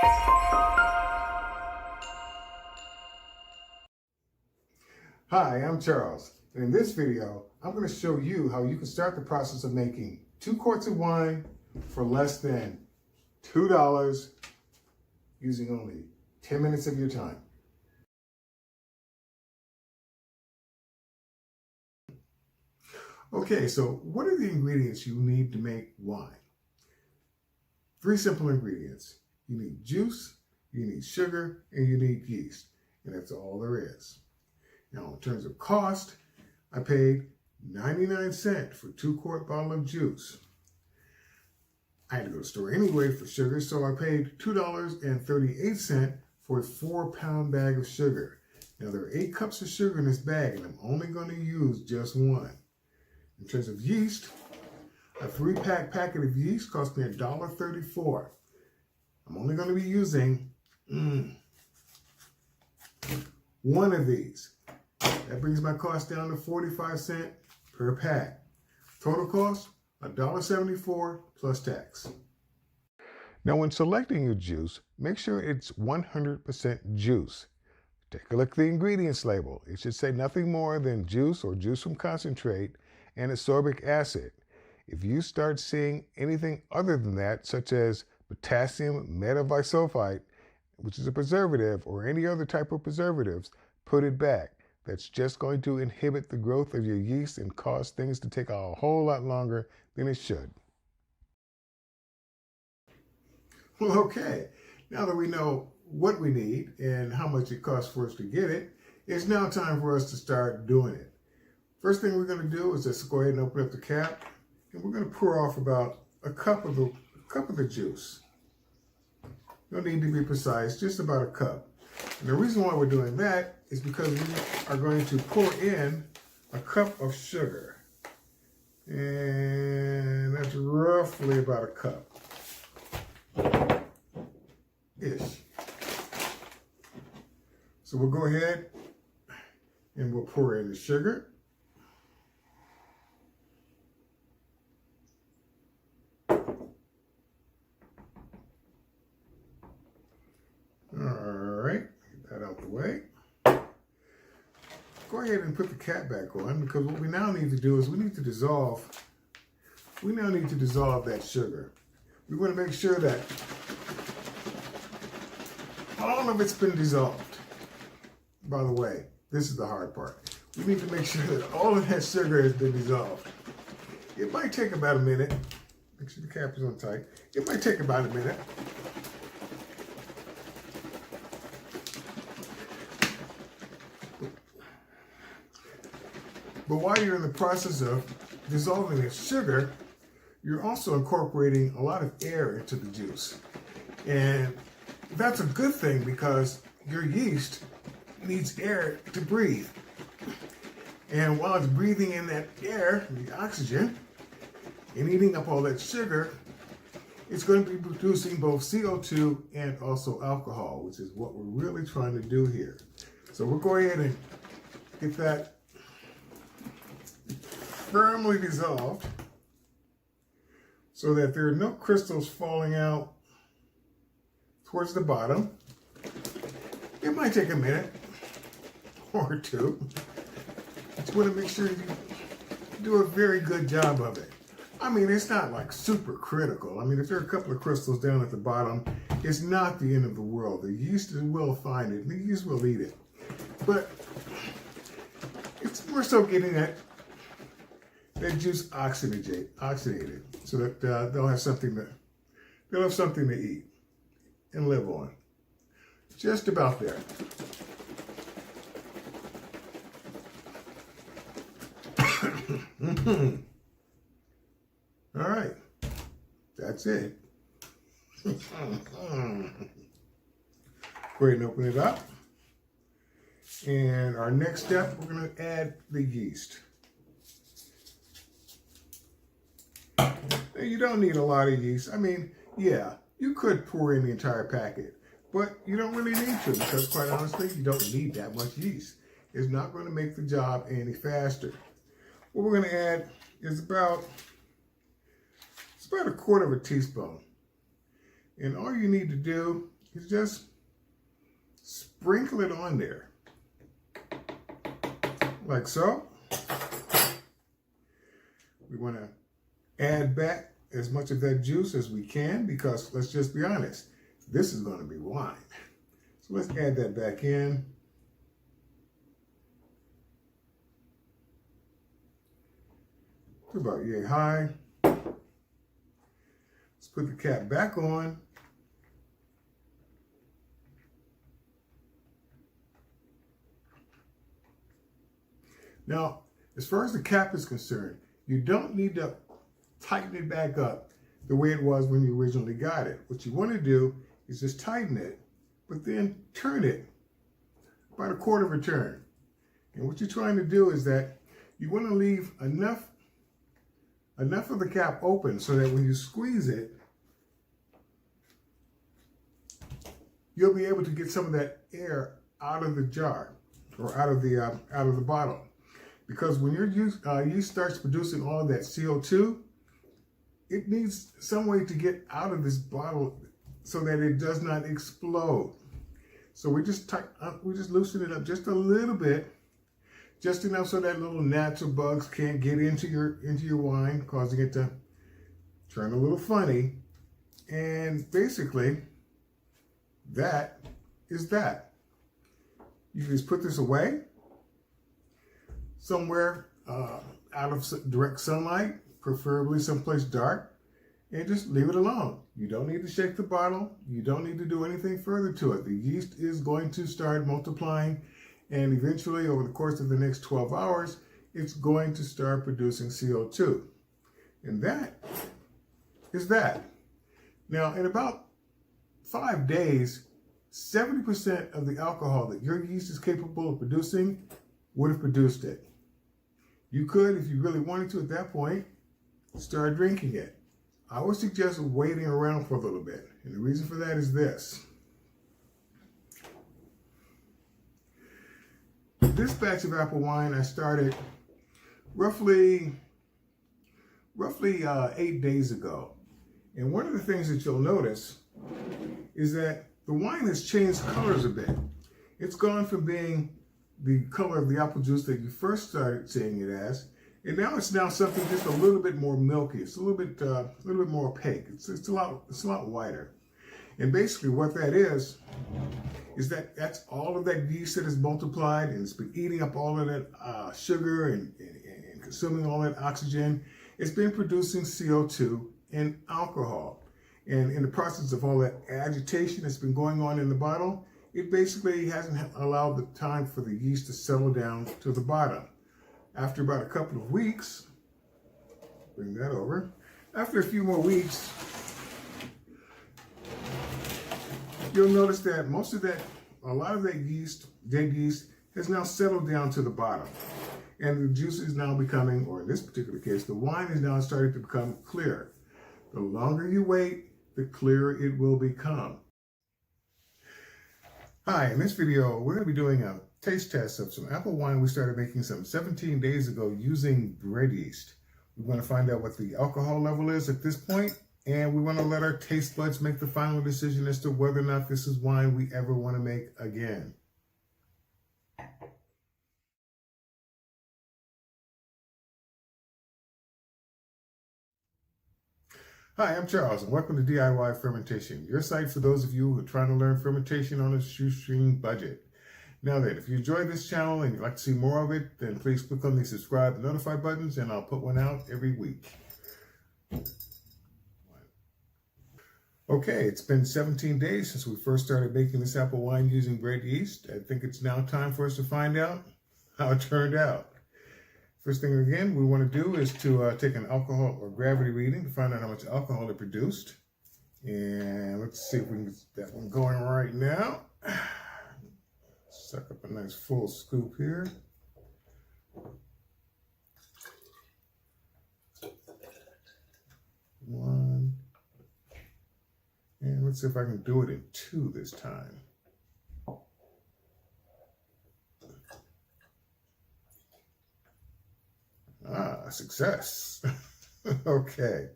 Hi, I'm Charles, and in this video, I'm going to show you how you can start the process of making 2 quarts of wine for less than $2 using only 10 minutes of your time. Okay, so what are the ingredients you need to make wine? 3 simple ingredients. You need juice, you need sugar, and you need yeast, and that's all there is. Now, in terms of cost, I paid 99 cents for a 2-quart bottle of juice. I had to go to the store anyway for sugar, so I paid $2.38 for a 4-pound bag of sugar. Now, there are 8 cups of sugar in this bag, and I'm only going to use just 1. In terms of yeast, a 3-pack packet of yeast cost me $1.34. I'm only going to be using 1 of these. That brings my cost down to 45 cents per pack. Total cost, $1.74 plus tax. Now, when selecting your juice, make sure it's 100% juice. Take a look at the ingredients label. It should say nothing more than juice or juice from concentrate and ascorbic acid. If you start seeing anything other than that, such as potassium metabisulfite, which is a preservative, or any other type of preservatives, put it back. That's just going to inhibit the growth of your yeast and cause things to take a whole lot longer than it should. Well, okay. Now that we know what we need and how much it costs for us to get it, it's now time for us to start doing it. First thing we're going to do is just go ahead and open up the cap, and we're going to pour off about a cup of the juice. No need to be precise, just about a cup. And the reason why we're doing that is because we are going to pour in a cup of sugar. And that's roughly about a cup-ish. So we'll go ahead and we'll pour in the sugar. Way. Go ahead and put the cap back on, because what we now need to do is we need to dissolve that sugar. We want to make sure that all of it's been dissolved. By the way, this is the hard part. We need to make sure that all of that sugar has been dissolved. It might take about a minute. Make sure the cap is on tight. It might take about a minute. But while you're in the process of dissolving the sugar, you're also incorporating a lot of air into the juice. And that's a good thing, because your yeast needs air to breathe. And while it's breathing in that air, the oxygen, and eating up all that sugar, it's going to be producing both CO2 and also alcohol, which is what we're really trying to do here. So we'll go ahead and get that firmly dissolved so that there are no crystals falling out towards the bottom. It might take a minute or 2. Just want to make sure you do a very good job of it. I mean, it's not like super critical. I mean, if there are a couple of crystals down at the bottom, it's not the end of the world. The yeast will find it, and the yeast will eat it. But it's more so getting that juice oxygenated, so that they'll have something to eat and live on. Just about there. All right, that's it. Go ahead and open it up. And our next step, we're going to add the yeast. You don't need a lot of yeast. I mean, yeah, you could pour in the entire packet, but you don't really need to, because quite honestly, you don't need that much yeast. It's not going to make the job any faster. What we're going to add is about a 1/4 teaspoon. And all you need to do is just sprinkle it on there, like so. We want to add back as much of that juice as we can, because let's just be honest, this is going to be wine. So let's add that back in. To about yay high. Let's put the cap back on. Now, as far as the cap is concerned, you don't need to tighten it back up the way it was when you originally got it. What you want to do is just tighten it, but then turn it about a quarter of a turn. And what you're trying to do is that you want to leave enough of the cap open so that when you squeeze it, you'll be able to get some of that air out of the jar or out of the bottle. Because when your yeast starts producing all of that CO2, it needs some way to get out of this bottle so that it does not explode. So we just loosen it up just a little bit, just enough so that little natural bugs can't get into your wine, causing it to turn a little funny. And basically, that is that. You just put this away somewhere out of direct sunlight, preferably someplace dark, and just leave it alone. You don't need to shake the bottle. You don't need to do anything further to it. The yeast is going to start multiplying, and eventually, over the course of the next 12 hours, it's going to start producing CO2. And that is that. Now, in about 5 days, 70% of the alcohol that your yeast is capable of producing would have produced it. You could, if you really wanted to at that point, start drinking it. I would suggest waiting around for a little bit. And the reason for that is this. This batch of apple wine I started roughly 8 days ago. And one of the things that you'll notice is that the wine has changed colors a bit. It's gone from being the color of the apple juice that you first started seeing it as, and now it's something just a little bit more milky. It's a little bit more opaque. It's a lot whiter. And basically, what that is that's all of that yeast that is multiplied, and it's been eating up all of that sugar and consuming all that oxygen. It's been producing CO2 and alcohol. And in the process of all that agitation that's been going on in the bottle, it basically hasn't allowed the time for the yeast to settle down to the bottom. After about a couple of weeks, bring that over. After a few more weeks, you'll notice that a lot of that yeast, dead yeast, has now settled down to the bottom. And the juice is now becoming, or in this particular case, the wine is now starting to become clear. The longer you wait, the clearer it will become. Hi, in this video, we're going to be doing a taste test of some apple wine we started making some 17 days ago using bread yeast. We want to find out what the alcohol level is at this point, and we want to let our taste buds make the final decision as to whether or not this is wine we ever want to make again. Hi, I'm Charles, and welcome to DIY Fermentation, your site for those of you who are trying to learn fermentation on a shoestring budget. Now then, if you enjoyed this channel and you'd like to see more of it, then please click on the subscribe and notify buttons, and I'll put one out every week. Okay, it's been 17 days since we first started making this apple wine using bread yeast. I think it's now time for us to find out how it turned out. First thing again we want to do is to take an alcohol or gravity reading to find out how much alcohol it produced. And let's see if we can get that one going right now. Suck up a nice full scoop here. One. And let's see if I can do it in 2 this time. Ah, success. Okay.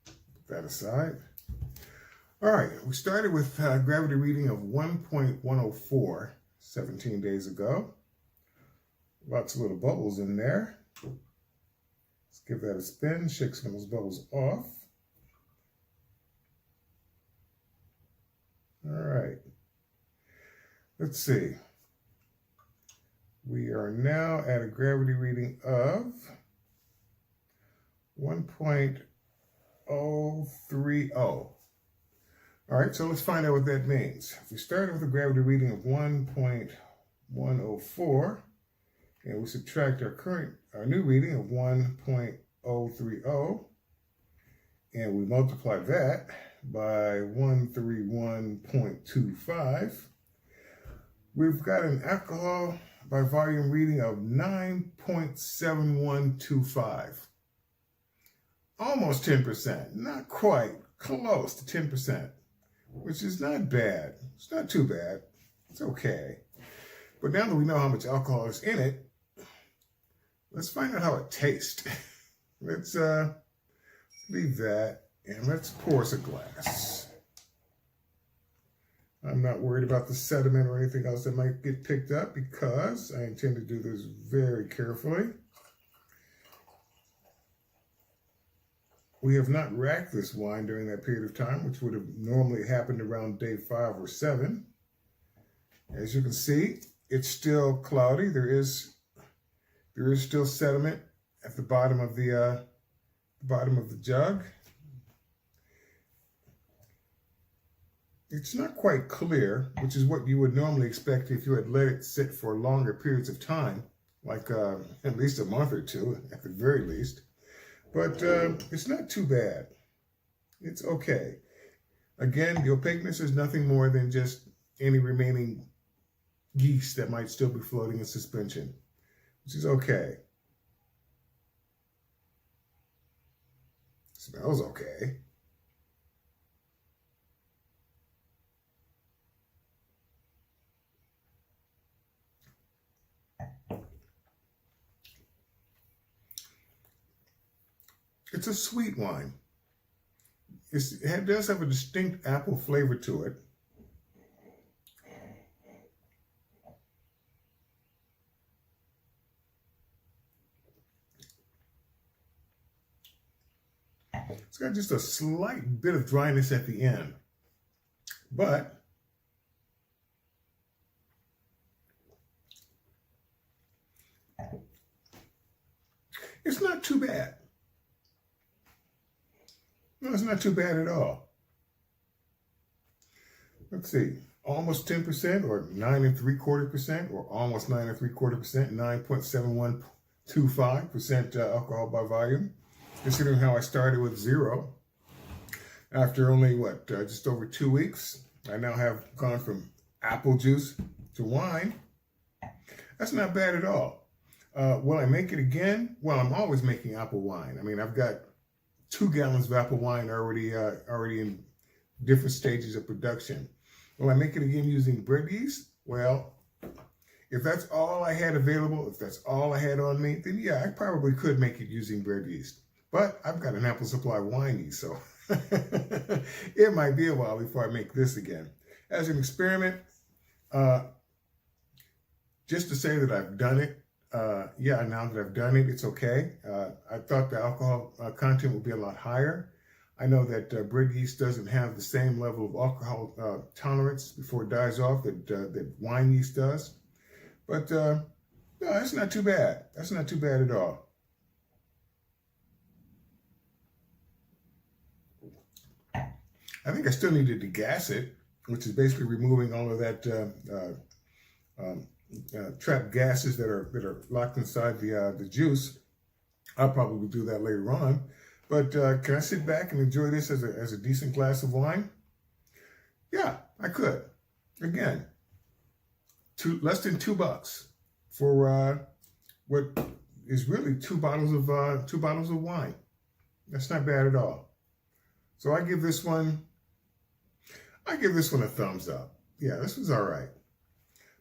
Put that aside. All right, we started with a gravity reading of 1.104 17 days ago. Lots of little bubbles in there. Let's give that a spin, shake some of those bubbles off. All right, let's see. We are now at a gravity reading of 1.030. All right, so let's find out what that means. If we start with a gravity reading of 1.104, and we subtract our new reading of 1.030, and we multiply that by 131.25, we've got an alcohol by volume reading of 9.7125. Almost 10%, not quite, close to 10%, which is not bad. It's not too bad. It's okay. But now that we know how much alcohol is in it, let's find out how it tastes. Let's leave that and let's pour us a glass. I'm not worried about the sediment or anything else that might get picked up because I intend to do this very carefully. We have not racked this wine during that period of time, which would have normally happened around day 5 or 7. As you can see, it's still cloudy. There is still sediment at the bottom of the jug. It's not quite clear, which is what you would normally expect if you had let it sit for longer periods of time, like at least a month or two, at the very least. But it's not too bad. It's okay. Again, the opaqueness is nothing more than just any remaining yeast that might still be floating in suspension, which is okay. Smells okay. It's a sweet wine. It does have a distinct apple flavor to it. It's got just a slight bit of dryness at the end, but it's not too bad. No, it's not too bad at all. Let's see, almost 10% or 9.75% or almost 9.75%, 9.7125% alcohol by volume. Considering how I started with 0, after only, just over 2 weeks, I now have gone from apple juice to wine. That's not bad at all. Will I make it again? Well, I'm always making apple wine. I mean, I've got 2 gallons of apple wine already in different stages of production. Will I make it again using bread yeast? Well, if that's all I had available, if that's all I had on me, then yeah, I probably could make it using bread yeast. But I've got an Apple Supply wine yeast, so it might be a while before I make this again. As an experiment, just to say that I've done it, yeah, now that I've done it, it's okay. I thought the alcohol content would be a lot higher. I know that bread yeast doesn't have the same level of alcohol tolerance before it dies off that wine yeast does. But no, that's not too bad. That's not too bad at all. I think I still need to degas it, which is basically removing all of that trapped gases that are locked inside the juice. I'll probably do that later on. But can I sit back and enjoy this as a decent glass of wine? Yeah, I could. Again, less than $2 for what is really 2 bottles of wine. That's not bad at all. So I give this one a thumbs up. Yeah, this was all right.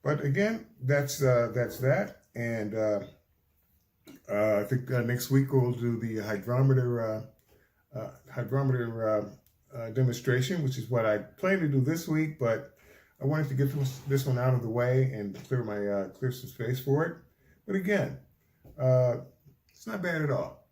But again, that's that. And I think next week we'll do the hydrometer demonstration, which is what I plan to do this week, but I wanted to get this one out of the way and clear some space for it. But again, it's not bad at all.